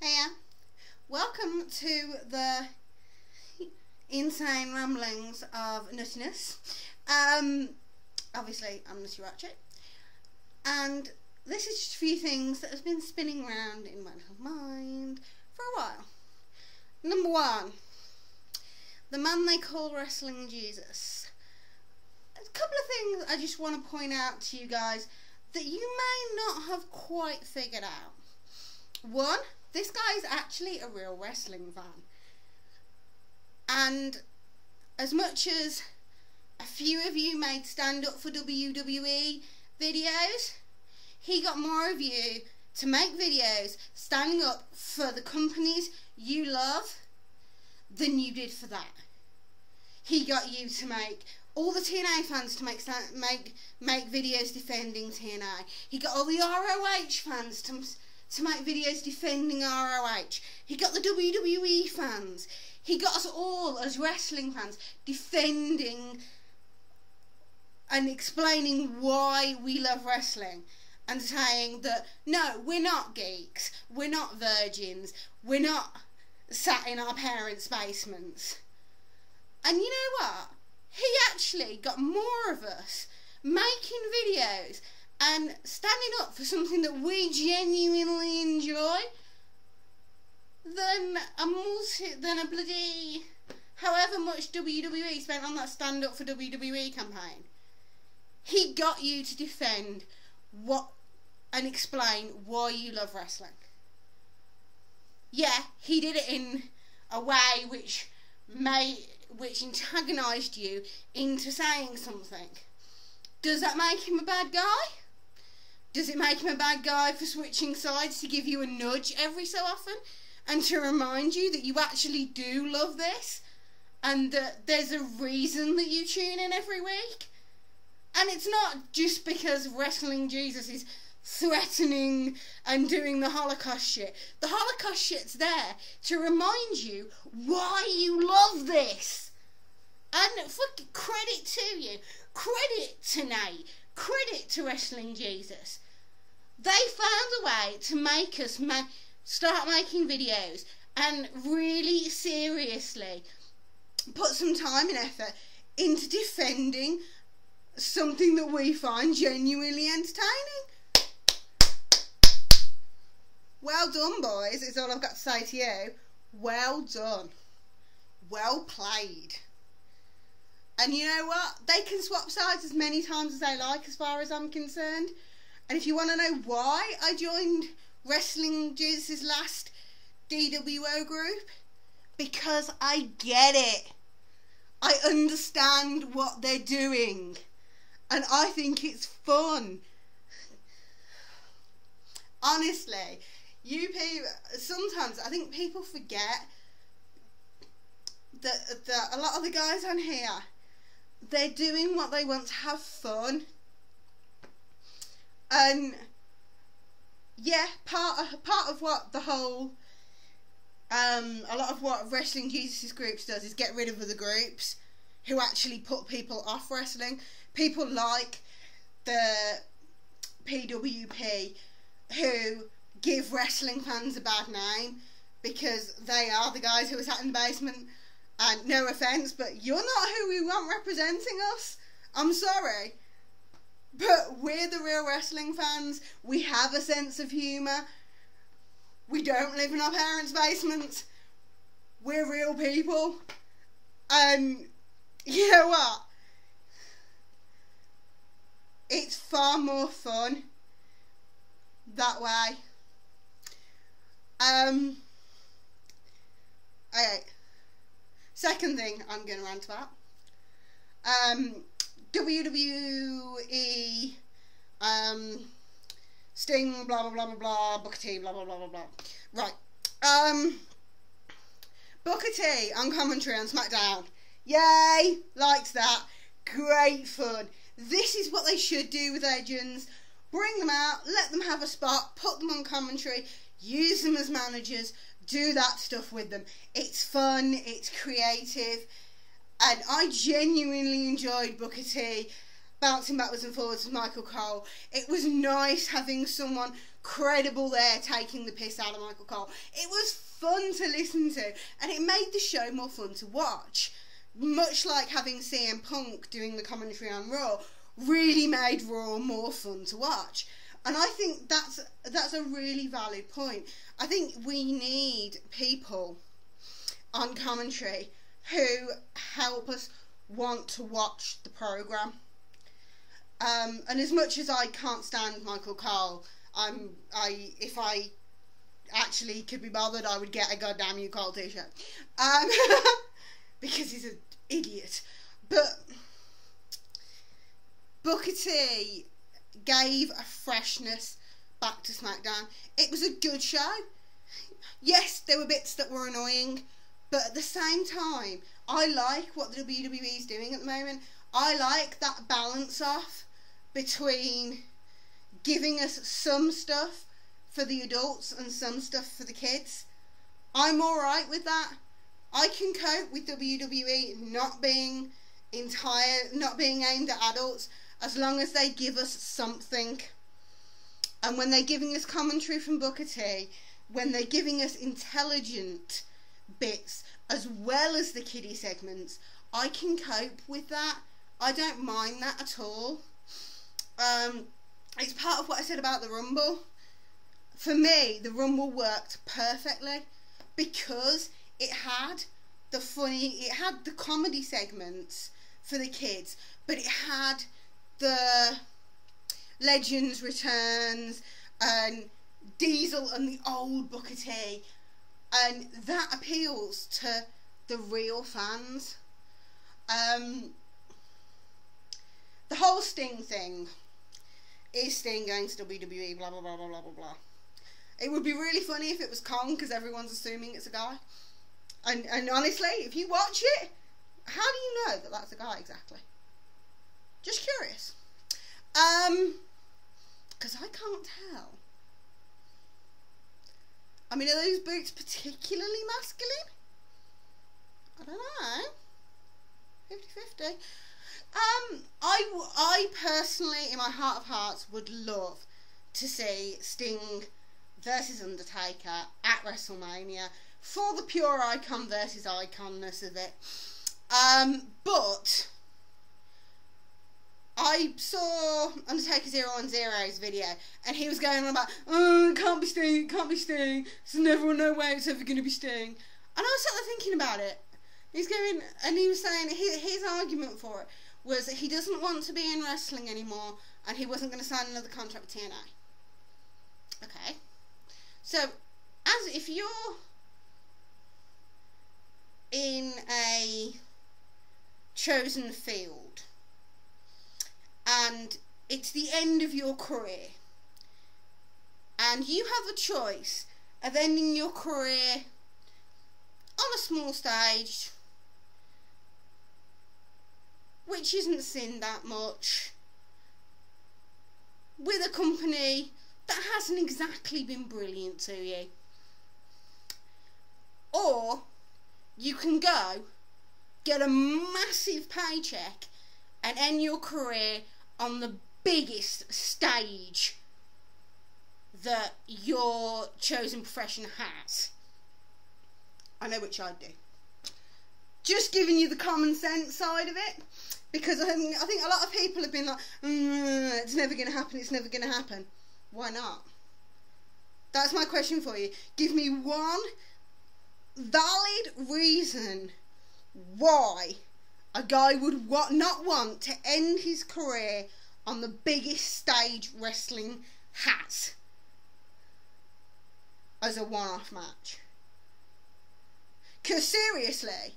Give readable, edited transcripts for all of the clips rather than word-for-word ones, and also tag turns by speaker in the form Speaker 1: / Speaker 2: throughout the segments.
Speaker 1: Hiya. Welcome to the insane ramblings of nuttiness. Obviously, I'm Nutty Ratchet, and this is just a few things that have been spinning around in my little mind for a while. Number one, the man they call Wrestling Jesus. A couple of things I just want to point out to you guys that you may not have quite figured out. One, this guy is actually a real wrestling fan. And as much as a few of you made stand up for WWE videos, he got more of you to make videos standing up for the companies you love than you did for that. He got you to make all the TNA fans to make videos defending TNA. He got all the ROH fans to make videos defending ROH. He got the WWE fans. He got us all as wrestling fans defending and explaining why we love wrestling, and saying that no, we're not geeks, we're not virgins, we're not sat in our parents' basements. And you know what? He actually got more of us making videos and standing up for something that we genuinely enjoy than a bloody however much WWE spent on that stand up for WWE campaign. He got you to defend what and explain why you love wrestling. Yeah, he did it in a way which antagonised you into saying something. Does that make him a bad guy? Does it make him a bad guy for switching sides to give you a nudge every so often and to remind you that you actually do love this and that there's a reason that you tune in every week? And it's not just because Wrestling Jesus is threatening and doing the Holocaust shit. The Holocaust shit's there to remind you why you love this. And fucking credit to you. Credit to Nate. Credit to Wrestling Jesus. They found a way to make us start making videos and really seriously put some time and effort into defending something that we find genuinely entertaining. Well done, boys, is all I've got to say to you. Well done. Well played. And you know what? They can swap sides as many times as they like as far as I'm concerned. And if you want to know why I joined Wrestling Jesus' last DWO group, because I get it. I understand what they're doing. And I think it's fun. Honestly, you people, sometimes I think people forget that a lot of the guys on here, they're doing what they want to have fun. And yeah, part of what the whole a lot of what Wrestling Jesus' groups does is get rid of other groups who actually put people off wrestling. People like the PWP who give wrestling fans a bad name because they are the guys who are sat in the basement. And no offence, but you're not who we want representing us. I'm sorry. But we're the real wrestling fans. We have a sense of humour. We don't live in our parents' basements. We're real people. And you know what? It's far more fun that way. Okay. Second thing I'm going to rant about. WWE, Sting, blah, blah, blah, blah, blah, Booker T, blah, blah, blah, blah, blah. Right. Booker T on commentary on SmackDown. Yay! Liked that. Great fun. This is what they should do with legends. Bring them out, let them have a spot, put them on commentary, use them as managers, do that stuff with them. It's fun, it's creative, and I genuinely enjoyed Booker T bouncing backwards and forwards with Michael Cole. It was nice having someone credible there, taking the piss out of Michael Cole. It was fun to listen to, and it made the show more fun to watch. Much like having CM Punk doing the commentary on Raw really made Raw more fun to watch. And I think that's a really valid point. I think we need people on commentary who help us want to watch the programme. And as much as I can't stand Michael Cole, if I actually could be bothered, I would get a goddamn You Cole t-shirt. Because he's an idiot. But Booker T gave a freshness back to SmackDown. It was a good show. Yes, there were bits that were annoying, but at the same time, I like what the WWE is doing at the moment. I like that balance off between giving us some stuff for the adults and some stuff for the kids. I'm alright with that. I can cope with WWE not being aimed at adults, as long as they give us something. And when they're giving us commentary from Booker T, when they're giving us intelligent bits as well as the kiddie segments, I can cope with that. I don't mind that at all. It's part of what I said about the Rumble. For me, the Rumble worked perfectly because it had the comedy segments for the kids, but it had the Legends returns and Diesel and the old Booker T, and that appeals to the real fans. The whole Sting thing, is Sting going to WWE, blah blah blah blah blah blah blah. It would be really funny if it was Kong, because everyone's assuming it's a guy. And honestly, if you watch it, how do you know that that's a guy exactly? Just curious. Because I can't tell. I mean, are those boots particularly masculine? I don't know. 50-50. I personally, in my heart of hearts, would love to see Sting versus Undertaker at WrestleMania for the pure icon versus iconness of it. But I saw Undertaker 010's video, and he was going on about, oh, it can't be Sting, it can't be Sting, there's never no way it's ever going to be Sting. And I was sat there thinking about it. He's going, and he was saying his argument for it was that he doesn't want to be in wrestling anymore, and he wasn't going to sign another contract with TNA. Okay. So, if you're in a chosen field, and it's the end of your career, and you have a choice of ending your career on a small stage, which isn't seen that much, with a company that hasn't exactly been brilliant to you, or you can go get a massive paycheck and end your career on the biggest stage that your chosen profession has. I know which I'd do. Just giving you the common sense side of it, because I think a lot of people have been like, it's never going to happen, it's never going to happen. Why not? That's my question for you. Give me one valid reason why a guy would not want to end his career on the biggest stage wrestling has as a one-off match. Because seriously,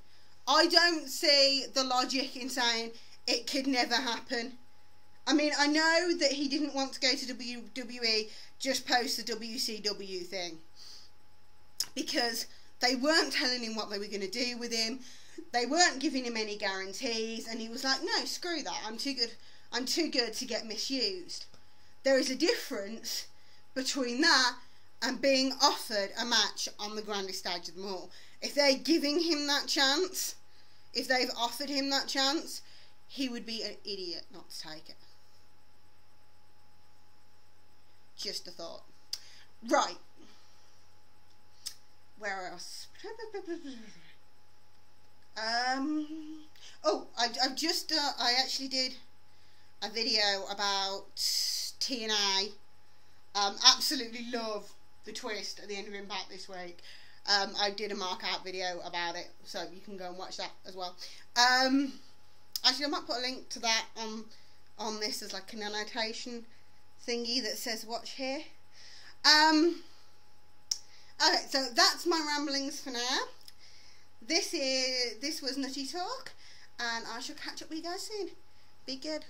Speaker 1: I don't see the logic in saying it could never happen. I mean, I know that he didn't want to go to WWE just post the WCW thing, because they weren't telling him what they were going to do with him. They weren't giving him any guarantees, and he was like, no, screw that, I'm too good to get misused. There is a difference between that and being offered a match on the grandest stage of them all. If they're giving him that chance, if they've offered him that chance, he would be an idiot not to take it. Just a thought. Right. Where else? Oh, I've just I actually did a video about TNA. Absolutely love the twist at the end of Impact this week. I did a mark out video about it, so you can go and watch that as well. Actually, I might put a link to that on this as like an annotation thingy that says watch here. Okay, so that's my ramblings for now. This was Nutty Talk, and I shall catch up with you guys soon. Be good.